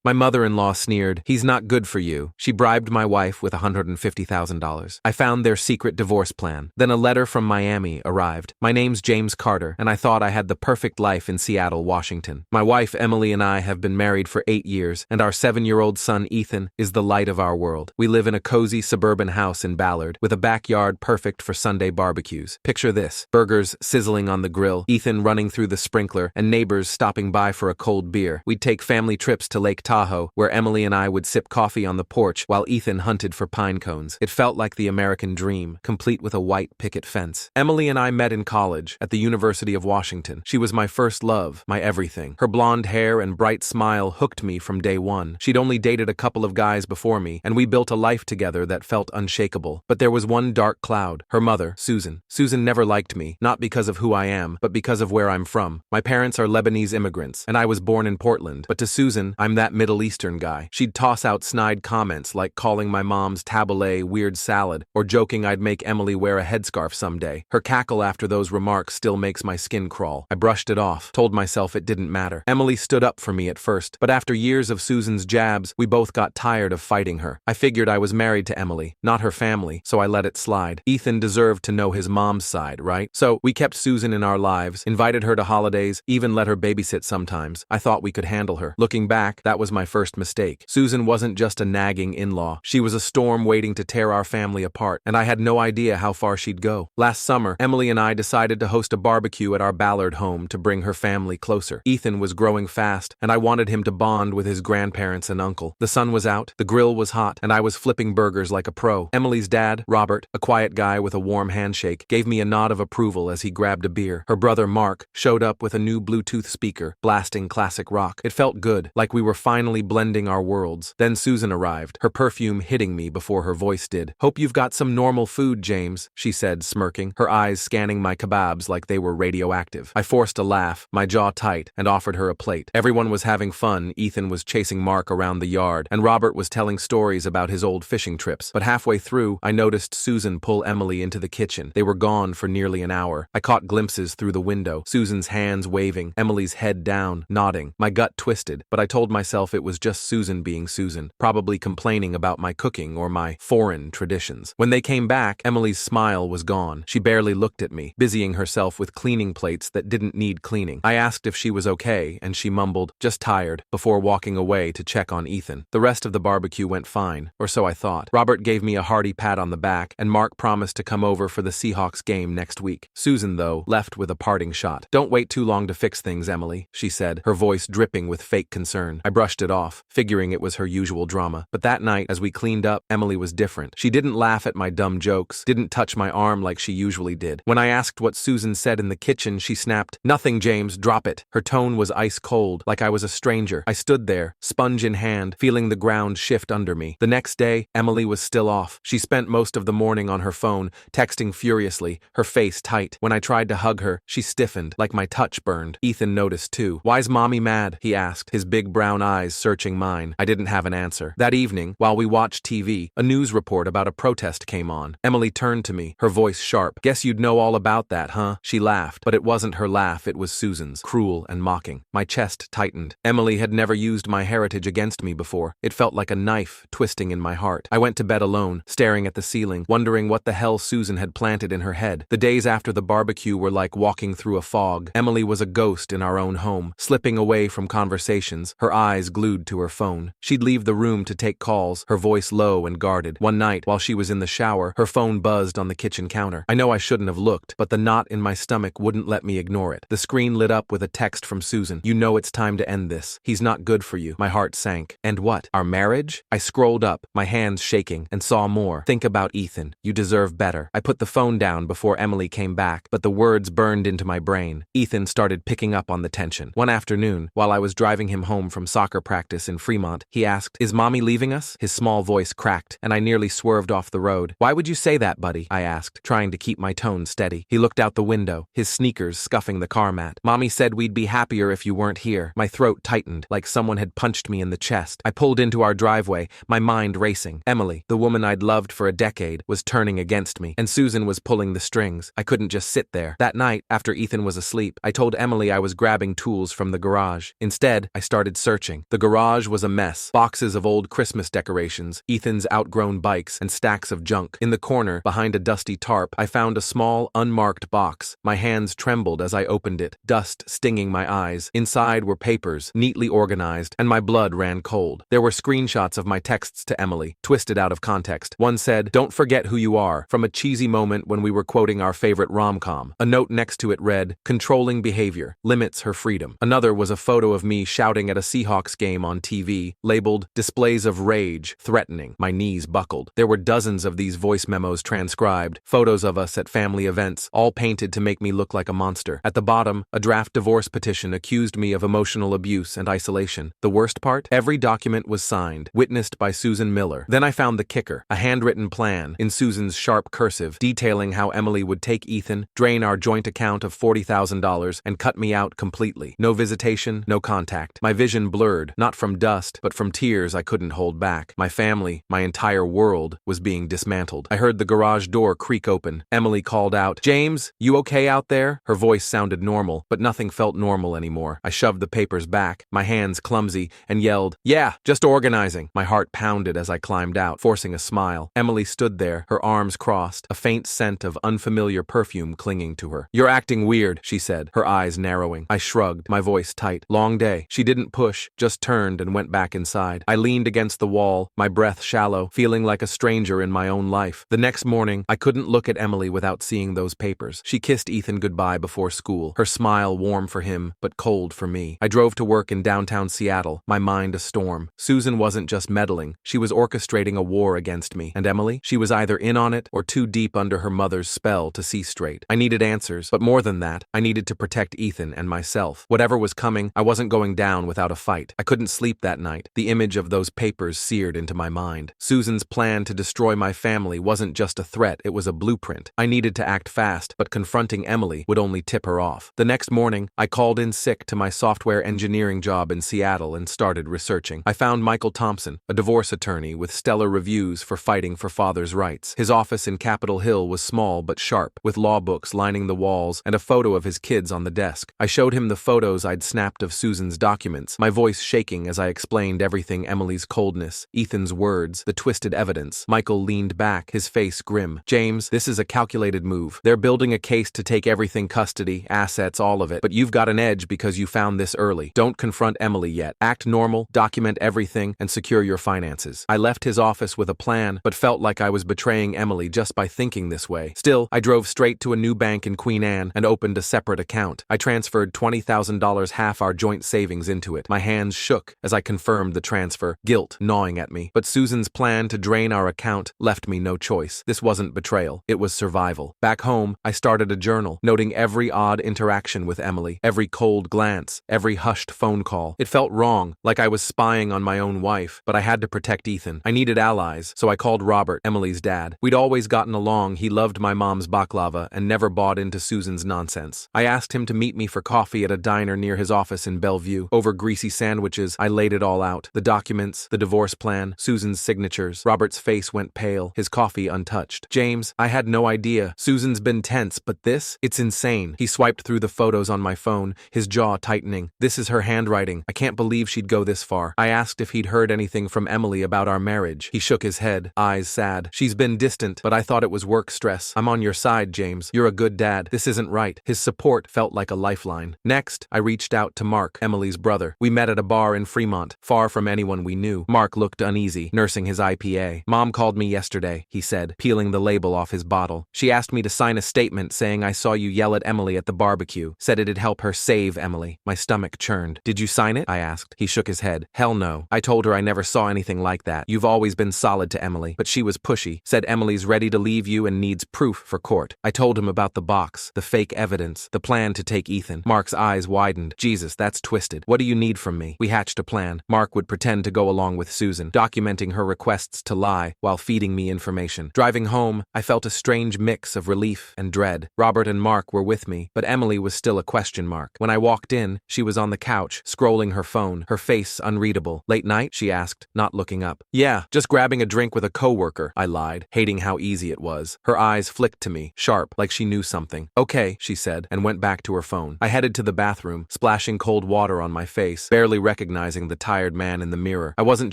My mother-in-law sneered, "He's not good for you." She bribed my wife with $150,000. I found their secret divorce plan. Then a letter from Miami arrived. "My name's James Carter, and I thought I had the perfect life in Seattle, Washington. My wife Emily and I have been married for 8 years, and our 7-year-old son Ethan is the light of our world. We live in a cozy suburban house in Ballard, with a backyard perfect for Sunday barbecues. Picture this: burgers sizzling on the grill, Ethan running through the sprinkler, and neighbors stopping by for a cold beer. We'd take family trips to Lake Tahoe, where Emily and I would sip coffee on the porch while Ethan hunted for pine cones. It felt like the American dream, complete with a white picket fence. Emily and I met in college, at the University of Washington. She was my first love, my everything. Her blonde hair and bright smile hooked me from day one. She'd only dated a couple of guys before me, and we built a life together that felt unshakable. But there was one dark cloud: her mother, Susan. Susan never liked me, not because of who I am, but because of where I'm from. My parents are Lebanese immigrants, and I was born in Portland. But to Susan, I'm that Middle Eastern guy. She'd toss out snide comments like calling my mom's tabbouleh weird salad, or joking I'd make Emily wear a headscarf someday. Her cackle after those remarks still makes my skin crawl. I brushed it off, told myself it didn't matter. Emily stood up for me at first, but after years of Susan's jabs, we both got tired of fighting her. I figured I was married to Emily, not her family, so I let it slide. Ethan deserved to know his mom's side, right? So we kept Susan in our lives, invited her to holidays, even let her babysit sometimes. I thought we could handle her. Looking back, that was my first mistake. Susan wasn't just a nagging in-law. She was a storm waiting to tear our family apart, and I had no idea how far she'd go. Last summer, Emily and I decided to host a barbecue at our Ballard home to bring her family closer. Ethan was growing fast, and I wanted him to bond with his grandparents and uncle. The sun was out, the grill was hot, and I was flipping burgers like a pro. Emily's dad, Robert, a quiet guy with a warm handshake, gave me a nod of approval as he grabbed a beer. Her brother, Mark, showed up with a new Bluetooth speaker, blasting classic rock. It felt good, like we were finally blending our worlds. Then Susan arrived, her perfume hitting me before her voice did. "Hope you've got some normal food, James," she said, smirking, her eyes scanning my kebabs like they were radioactive. I forced a laugh, my jaw tight, and offered her a plate. Everyone was having fun. Ethan was chasing Mark around the yard, and Robert was telling stories about his old fishing trips. But halfway through, I noticed Susan pull Emily into the kitchen. They were gone for nearly an hour. I caught glimpses through the window, Susan's hands waving, Emily's head down, nodding. My gut twisted, but I told myself it was just Susan being Susan, probably complaining about my cooking or my foreign traditions. When they came back, Emily's smile was gone. She barely looked at me, busying herself with cleaning plates that didn't need cleaning. I asked if she was okay, and she mumbled, "Just tired," before walking away to check on Ethan. The rest of the barbecue went fine, or so I thought. Robert gave me a hearty pat on the back, and Mark promised to come over for the Seahawks game next week. Susan, though, left with a parting shot. "Don't wait too long to fix things, Emily," she said, her voice dripping with fake concern. I brushed it off, figuring it was her usual drama. But that night, as we cleaned up, Emily was different. She didn't laugh at my dumb jokes, didn't touch my arm like she usually did. When I asked what Susan said in the kitchen, she snapped, "Nothing, James, drop it." Her tone was ice cold, like I was a stranger. I stood there, sponge in hand, feeling the ground shift under me. The next day, Emily was still off. She spent most of the morning on her phone, texting furiously, her face tight. When I tried to hug her, she stiffened, like my touch burned. Ethan noticed too. "Why's Mommy mad?" he asked, his big brown eyes searching mine. I didn't have an answer. That evening, while we watched TV, a news report about a protest came on. Emily turned to me, her voice sharp. "Guess you'd know all about that, huh?" She laughed, but it wasn't her laugh, it was Susan's, cruel and mocking. My chest tightened. Emily had never used my heritage against me before. It felt like a knife twisting in my heart. I went to bed alone, staring at the ceiling, wondering what the hell Susan had planted in her head. The days after the barbecue were like walking through a fog. Emily was a ghost in our own home, slipping away from conversations, her eyes glued to her phone. She'd leave the room to take calls, her voice low and guarded. One night, while she was in the shower, her phone buzzed on the kitchen counter. I know I shouldn't have looked, but the knot in my stomach wouldn't let me ignore it. The screen lit up with a text from Susan. "You know it's time to end this. He's not good for you." My heart sank. "And what? Our marriage?" I scrolled up, my hands shaking, and saw more. "Think about Ethan. You deserve better." I put the phone down before Emily came back, but the words burned into my brain. Ethan started picking up on the tension. One afternoon, while I was driving him home from soccer practice in Fremont, he asked, "Is Mommy leaving us?" His small voice cracked, and I nearly swerved off the road. "Why would you say that, buddy?" I asked, trying to keep my tone steady. He looked out the window, his sneakers scuffing the car mat. "Mommy said we'd be happier if you weren't here." My throat tightened, like someone had punched me in the chest. I pulled into our driveway, my mind racing. Emily, the woman I'd loved for a decade, was turning against me, and Susan was pulling the strings. I couldn't just sit there. That night, after Ethan was asleep, I told Emily I was grabbing tools from the garage. Instead, I started searching. The garage was a mess. Boxes of old Christmas decorations, Ethan's outgrown bikes, and stacks of junk. In the corner, behind a dusty tarp, I found a small, unmarked box. My hands trembled as I opened it, dust stinging my eyes. Inside were papers, neatly organized, and my blood ran cold. There were screenshots of my texts to Emily, twisted out of context. One said, "Don't forget who you are," from a cheesy moment when we were quoting our favorite rom-com. A note next to it read, "Controlling behavior limits her freedom." Another was a photo of me shouting at a Seahawks game on TV, labeled "Displays of Rage, Threatening." My knees buckled. There were dozens of these voice memos transcribed, photos of us at family events, all painted to make me look like a monster. At the bottom, a draft divorce petition accused me of emotional abuse and isolation. The worst part? Every document was signed, witnessed by Susan Miller. Then I found the kicker, a handwritten plan, in Susan's sharp cursive, detailing how Emily would take Ethan, drain our joint account of $40,000, and cut me out completely. No visitation, no contact. My vision blurred, not from dust, but from tears I couldn't hold back. My family, my entire world, was being dismantled. I heard the garage door creak open. Emily called out, "James, you okay out there?" Her voice sounded normal, but nothing felt normal anymore. I shoved the papers back, my hands clumsy, and yelled, "Yeah, just organizing." My heart pounded as I climbed out, forcing a smile. Emily stood there, her arms crossed, a faint scent of unfamiliar perfume clinging to her. "You're acting weird," she said, her eyes narrowing. I shrugged, my voice tight. "Long day." She didn't push, just turned and went back inside. I leaned against the wall, my breath shallow, feeling like a stranger in my own life. The next morning, I couldn't look at Emily without seeing those papers. She kissed Ethan goodbye before school, her smile warm for him, but cold for me. I drove to work in downtown Seattle, my mind a storm. Susan wasn't just meddling, she was orchestrating a war against me. And Emily? She was either in on it or too deep under her mother's spell to see straight. I needed answers, but more than that, I needed to protect Ethan and myself. Whatever was coming, I wasn't going down without a fight. I couldn't sleep that night. The image of those papers seared into my mind. Susan's plan to destroy my family wasn't just a threat, it was a blueprint. I needed to act fast, but confronting Emily would only tip her off. The next morning, I called in sick to my software engineering job in Seattle and started researching. I found Michael Thompson, a divorce attorney with stellar reviews for fighting for father's rights. His office in Capitol Hill was small but sharp, with law books lining the walls and a photo of his kids on the desk. I showed him the photos I'd snapped of Susan's documents, my voice shaking as I explained everything: Emily's coldness, Ethan's words, the twisted evidence. Michael leaned back, his face grim. "James, this is a calculated move. They're building a case to take everything: custody, assets, all of it. But you've got an edge because you found this early. Don't confront Emily yet. Act normal, document everything, and secure your finances." I left his office with a plan, but felt like I was betraying Emily just by thinking this way. Still, I drove straight to a new bank in Queen Anne and opened a separate account. I transferred $20,000, half our joint savings, into it. My hands shook as I confirmed the transfer, guilt gnawing at me. But Susan's plan to drain our account left me no choice. This wasn't betrayal, it was survival. Back home, I started a journal, noting every odd interaction with Emily, every cold glance, every hushed phone call. It felt wrong, like I was spying on my own wife, but I had to protect Ethan. I needed allies, so I called Robert, Emily's dad. We'd always gotten along. He loved my mom's baklava and never bought into Susan's nonsense. I asked him to meet me for coffee at a diner near his office in Bellevue. Over greasy sandwiches, I laid it all out. The documents, the divorce plan, Susan's signatures. Robert's face went pale, his coffee untouched. "James, I had no idea. Susan's been tense, but this? It's insane." He swiped through the photos on my phone, his jaw tightening. "This is her handwriting. I can't believe she'd go this far." I asked if he'd heard anything from Emily about our marriage. He shook his head, eyes sad. "She's been distant, but I thought it was work stress. I'm on your side, James. You're a good dad. This isn't right." His support felt like a lifeline. Next, I reached out to Mark, Emily's brother. We met at a bar in Fremont, far from anyone we knew. Mark looked uneasy, nursing his IPA. "Mom called me yesterday," he said, peeling the label off his bottle. "She asked me to sign a statement saying I saw you yell at Emily at the barbecue. Said it'd help her save Emily." My stomach churned. "Did you sign it?" I asked. He shook his head. "Hell no. I told her I never saw anything like that. You've always been solid to Emily." But she was pushy. Said Emily's ready to leave you and needs proof for court. I told him about the box, the fake evidence, the plan to take Ethan. Mark's eyes widened. "Jesus, that's twisted. What do you need from me?" We hatched a plan. Mark would pretend to go along with Susan, documenting her requests to lie while feeding me information. Driving home, I felt a strange mix of relief and dread. Robert and Mark were with me, but Emily was still a question mark. When I walked in, she was on the couch, scrolling her phone, her face unreadable. "Late night?" she asked, not looking up. "Yeah, just grabbing a drink with a coworker," I lied, hating how easy it was. Her eyes flicked to me, sharp, like she knew something. "Okay," she said, and went back to her phone. I headed to the bathroom, splashing cold water on my face, barely recognizing recognizing the tired man in the mirror. I wasn't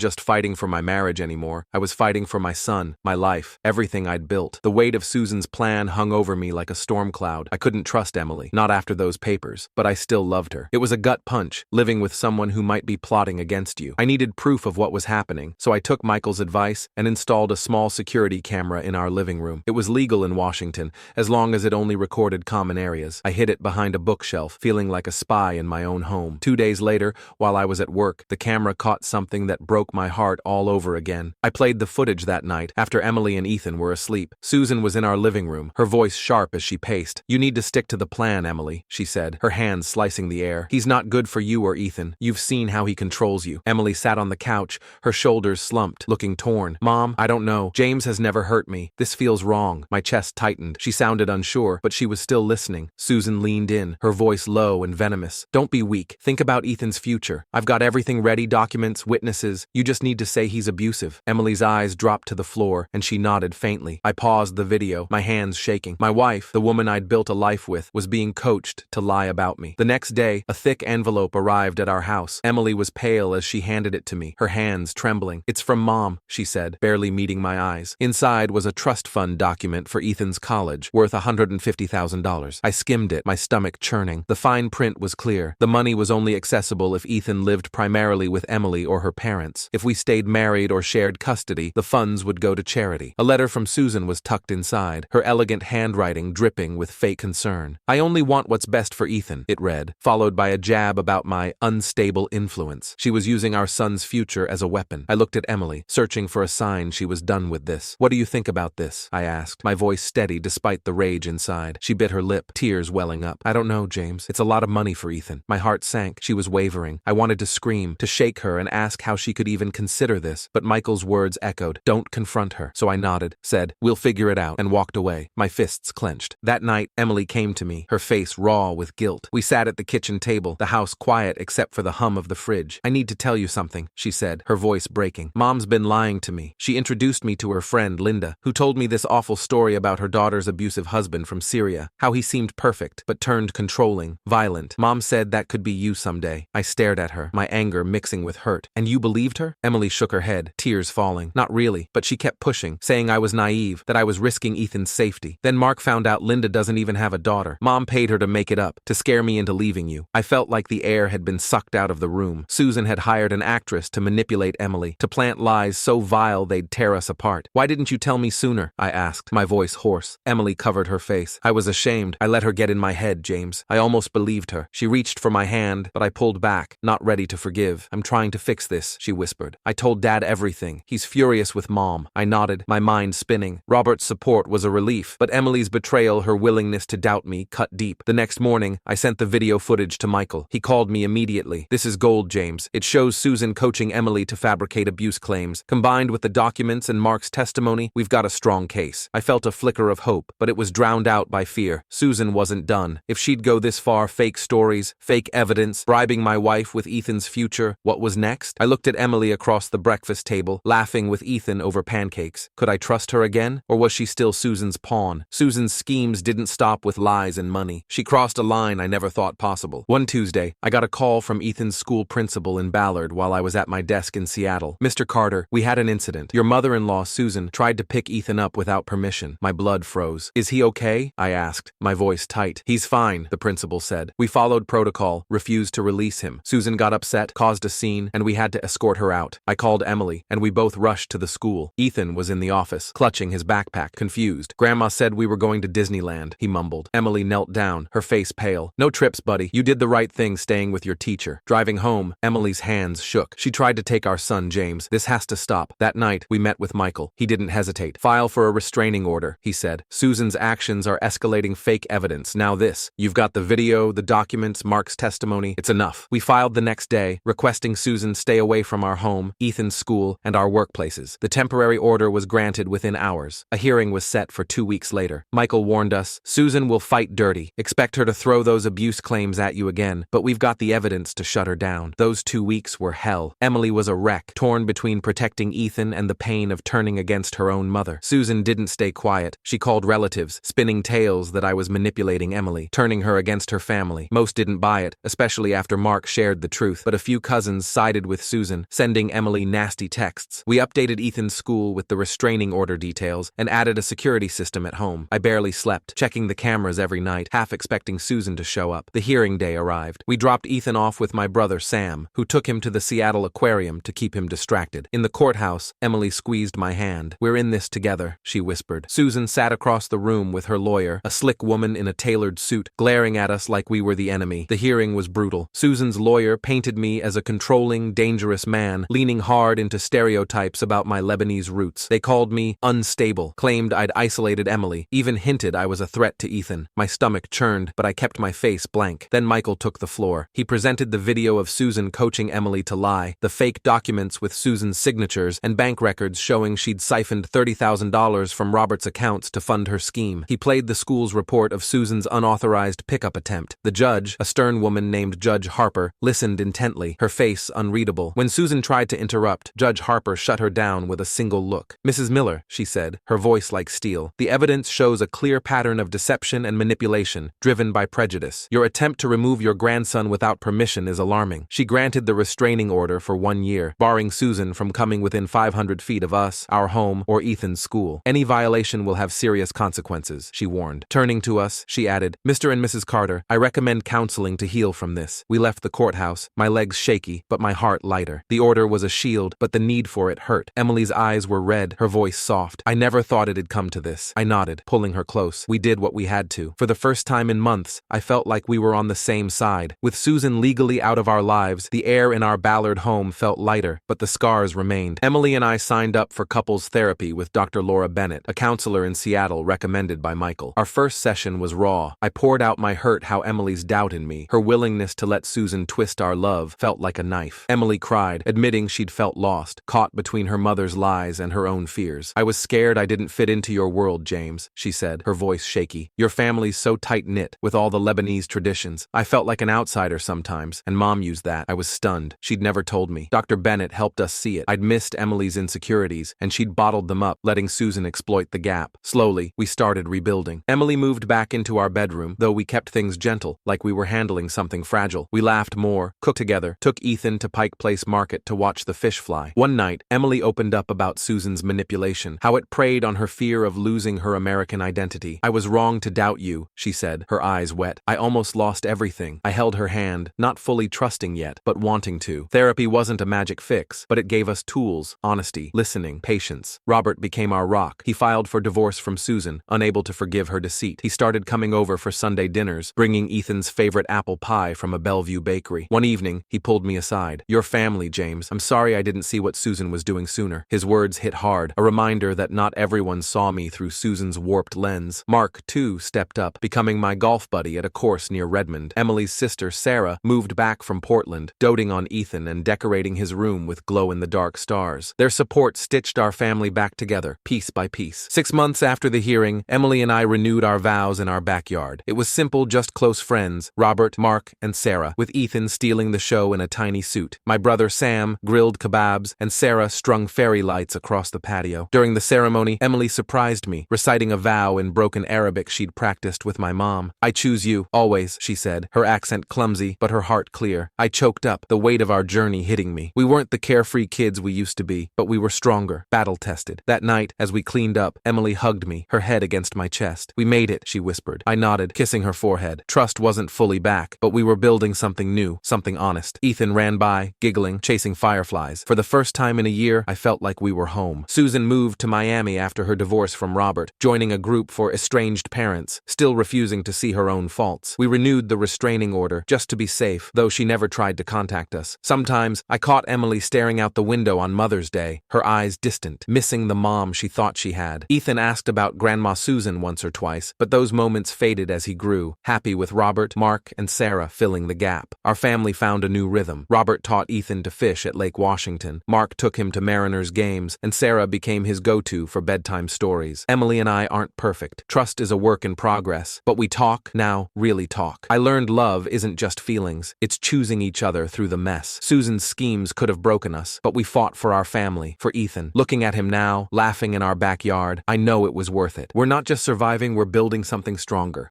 just fighting for my marriage anymore. I was fighting for my son, my life, everything I'd built. The weight of Susan's plan hung over me like a storm cloud. I couldn't trust Emily, not after those papers, but I still loved her. It was a gut punch, living with someone who might be plotting against you. I needed proof of what was happening, so I took Michael's advice and installed a small security camera in our living room. It was legal in Washington, as long as it only recorded common areas. I hid it behind a bookshelf, feeling like a spy in my own home. 2 days later, while I was at work, the camera caught something that broke my heart all over again. I played the footage that night, after Emily and Ethan were asleep. Susan was in our living room, her voice sharp as she paced. "You need to stick to the plan, Emily," she said, her hands slicing the air. "He's not good for you or Ethan. You've seen how he controls you." Emily sat on the couch, her shoulders slumped, looking torn. "Mom, I don't know. James has never hurt me. This feels wrong." My chest tightened. She sounded unsure, but she was still listening. Susan leaned in, her voice low and venomous. "Don't be weak. Think about Ethan's future. I've got everything ready, documents, witnesses. You just need to say he's abusive." Emily's eyes dropped to the floor, and she nodded faintly. I paused the video, my hands shaking. My wife, the woman I'd built a life with, was being coached to lie about me. The next day, a thick envelope arrived at our house. Emily was pale as she handed it to me, her hands trembling. "It's from Mom," she said, barely meeting my eyes. Inside was a trust fund document for Ethan's college, worth $150,000. I skimmed it, my stomach churning. The fine print was clear. The money was only accessible if Ethan lived primarily with Emily or her parents. If we stayed married or shared custody, the funds would go to charity. A letter from Susan was tucked inside, her elegant handwriting dripping with fake concern. "I only want what's best for Ethan," it read, followed by a jab about my unstable influence. She was using our son's future as a weapon. I looked at Emily, searching for a sign she was done with this. "What do you think about this?" I asked, my voice steady despite the rage inside. She bit her lip, tears welling up. "I don't know, James. It's a lot of money for Ethan." My heart sank. She was wavering. I wanted to scream, to shake her and ask how she could even consider this, but Michael's words echoed. "Don't confront her." So I nodded, said, "We'll figure it out," and walked away, my fists clenched. That night, Emily came to me, her face raw with guilt. We sat at the kitchen table, the house quiet except for the hum of the fridge. "I need to tell you something," she said, her voice breaking. "Mom's been lying to me. She introduced me to her friend, Linda, who told me this awful story about her daughter's abusive husband from Syria, how he seemed perfect, but turned controlling, violent. Mom said that could be you someday." I stared at her, my anger mixing with hurt. "And you believed her?" Emily shook her head, tears falling. "Not really, but she kept pushing, saying I was naive, that I was risking Ethan's safety. Then Mark found out Linda doesn't even have a daughter. Mom paid her to make it up, to scare me into leaving you." I felt like the air had been sucked out of the room. Susan had hired an actress to manipulate Emily, to plant lies so vile they'd tear us apart. "Why didn't you tell me sooner?" I asked, my voice hoarse. Emily covered her face. "I was ashamed. I let her get in my head, James. I almost believed her." She reached for my hand, but I pulled back, not ready to forgive. "I'm trying to fix this," she whispered. "I told Dad everything. He's furious with Mom." I nodded, my mind spinning. Robert's support was a relief, but Emily's betrayal, her willingness to doubt me, cut deep. The next morning, I sent the video footage to Michael. He called me immediately. "This is gold, James. It shows Susan coaching Emily to fabricate abuse claims. Combined with the documents and Mark's testimony, we've got a strong case." I felt a flicker of hope, but it was drowned out by fear. Susan wasn't done. If she'd go this far, fake stories, fake evidence, bribing my wife with Ethan's future, what was next? I looked at Emily across the breakfast table, laughing with Ethan over pancakes. Could I trust her again? Or was she still Susan's pawn? Susan's schemes didn't stop with lies and money. She crossed a line I never thought possible. One Tuesday, I got a call from Ethan's school principal in Ballard while I was at my desk in Seattle. "Mr. Carter, we had an incident. Your mother-in-law, Susan, tried to pick Ethan up without permission." My blood froze. "Is he okay?" I asked, my voice tight. "He's fine," the principal said. "We followed protocol, refused to release him. Susan got upset, caused a scene, and we had to escort her out. I called Emily, and we both rushed to the school. Ethan was in the office, clutching his backpack, confused. "Grandma said we were going to Disneyland," he mumbled. Emily knelt down, her face pale. "No trips, buddy. You did the right thing staying with your teacher." Driving home, Emily's hands shook. "She tried to take our son, James. This has to stop." That night, we met with Michael. He didn't hesitate. "File for a restraining order," he said. "Susan's actions are escalating fake evidence. Now this. You've got the video, the documents, Mark's testimony. It's enough." We filed the next day, requesting Susan stay away from our home, Ethan's school, and our workplaces. The temporary order was granted within hours. A hearing was set for 2 weeks later. Michael warned us, "Susan will fight dirty. Expect her to throw those abuse claims at you again, but we've got the evidence to shut her down." Those 2 weeks were hell. Emily was a wreck, torn between protecting Ethan and the pain of turning against her own mother. Susan didn't stay quiet. She called relatives, spinning tales that I was manipulating Emily, turning her against her family. Most didn't buy it, especially after Mark shared the truth. truth, but a few cousins sided with Susan, sending Emily nasty texts. We updated Ethan's school with the restraining order details and added a security system at home. I barely slept, checking the cameras every night, half expecting Susan to show up. The hearing day arrived. We dropped Ethan off with my brother Sam, who took him to the Seattle aquarium to keep him distracted. In the courthouse, Emily squeezed my hand. "We're in this together," she whispered. Susan sat across the room with her lawyer, a slick woman in a tailored suit, glaring at us like we were the enemy. The hearing was brutal. Susan's lawyer painted me as a controlling, dangerous man, leaning hard into stereotypes about my Lebanese roots. They called me unstable, claimed I'd isolated Emily, even hinted I was a threat to Ethan. My stomach churned, but I kept my face blank. Then Michael took the floor. He presented the video of Susan coaching Emily to lie, the fake documents with Susan's signatures, and bank records showing she'd siphoned $30,000 from Robert's accounts to fund her scheme. He played the school's report of Susan's unauthorized pickup attempt. The judge, a stern woman named Judge Harper, listened intently, her face unreadable. When Susan tried to interrupt, Judge Harper shut her down with a single look. "Mrs. Miller," she said, her voice like steel, "the evidence shows a clear pattern of deception and manipulation, driven by prejudice. Your attempt to remove your grandson without permission is alarming." She granted the restraining order for 1 year, barring Susan from coming within 500 feet of us, our home, or Ethan's school. "Any violation will have serious consequences," she warned. Turning to us, she added, "Mr. and Mrs. Carter, I recommend counseling to heal from this." We left the courthouse, my legs shaky, but my heart lighter. The order was a shield, but the need for it hurt. Emily's eyes were red, her voice soft. "I never thought it'd come to this." I nodded, pulling her close. "We did what we had to." For the first time in months, I felt like we were on the same side. With Susan legally out of our lives, the air in our Ballard home felt lighter, but the scars remained. Emily and I signed up for couples therapy with Dr. Laura Bennett, a counselor in Seattle recommended by Michael. Our first session was raw. I poured out my hurt, how Emily's doubt in me, her willingness to let Susan twist our love, felt like a knife. Emily cried, admitting she'd felt lost, caught between her mother's lies and her own fears. "I was scared I didn't fit into your world, James," she said, her voice shaky. "Your family's so tight-knit, with all the Lebanese traditions. I felt like an outsider sometimes, and Mom used that." I was stunned. She'd never told me. Dr. Bennett helped us see it. I'd missed Emily's insecurities, and she'd bottled them up, letting Susan exploit the gap. Slowly, we started rebuilding. Emily moved back into our bedroom, though we kept things gentle, like we were handling something fragile. We laughed more, cooked together, took Ethan to Pike Place Market to watch the fish fly. One night, Emily opened up about Susan's manipulation, how it preyed on her fear of losing her American identity. "I was wrong to doubt you," she said, her eyes wet. "I almost lost everything." I held her hand, not fully trusting yet, but wanting to. Therapy wasn't a magic fix, but it gave us tools: honesty, listening, patience. Robert became our rock. He filed for divorce from Susan, unable to forgive her deceit. He started coming over for Sunday dinners, bringing Ethan's favorite apple pie from a Bellevue bakery. One evening, he pulled me aside. "Your family, James. I'm sorry I didn't see what Susan was doing sooner." His words hit hard, a reminder that not everyone saw me through Susan's warped lens. Mark, too, stepped up, becoming my golf buddy at a course near Redmond. Emily's sister, Sarah, moved back from Portland, doting on Ethan and decorating his room with glow-in-the-dark stars. Their support stitched our family back together, piece by piece. 6 months after the hearing, Emily and I renewed our vows in our backyard. It was simple, just close friends, Robert, Mark, and Sarah, with Ethan stealing the show in a tiny suit. My brother Sam grilled kebabs, and Sarah strung fairy lights across the patio. During the ceremony, Emily surprised me, reciting a vow in broken Arabic she'd practiced with my mom. "I choose you, always," she said, her accent clumsy, but her heart clear. I choked up, the weight of our journey hitting me. We weren't the carefree kids we used to be, but we were stronger, battle-tested. That night, as we cleaned up, Emily hugged me, her head against my chest. "We made it," she whispered. I nodded, kissing her forehead. Trust wasn't fully back, but we were building something new, something honest. Ethan ran by, giggling, chasing fireflies. For the first time in a year, I felt like we were home. Susan moved to Miami after her divorce from Robert, joining a group for estranged parents, still refusing to see her own faults. We renewed the restraining order, just to be safe, though she never tried to contact us. Sometimes, I caught Emily staring out the window on Mother's Day, her eyes distant, missing the mom she thought she had. Ethan asked about Grandma Susan once or twice, but those moments faded as he grew, happy with Robert, Mark, and Sarah filling the gap. Our family found a new rhythm. Robert taught Ethan to fish at Lake Washington, Mark took him to Mariners games, and Sarah became his go-to for bedtime stories. Emily and I aren't perfect. Trust is a work in progress, but we talk now, really talk. I learned love isn't just feelings, it's choosing each other through the mess. Susan's schemes could have broken us, but we fought for our family, for Ethan. Looking at him now, laughing in our backyard, I know it was worth it. We're not just surviving, we're building something stronger.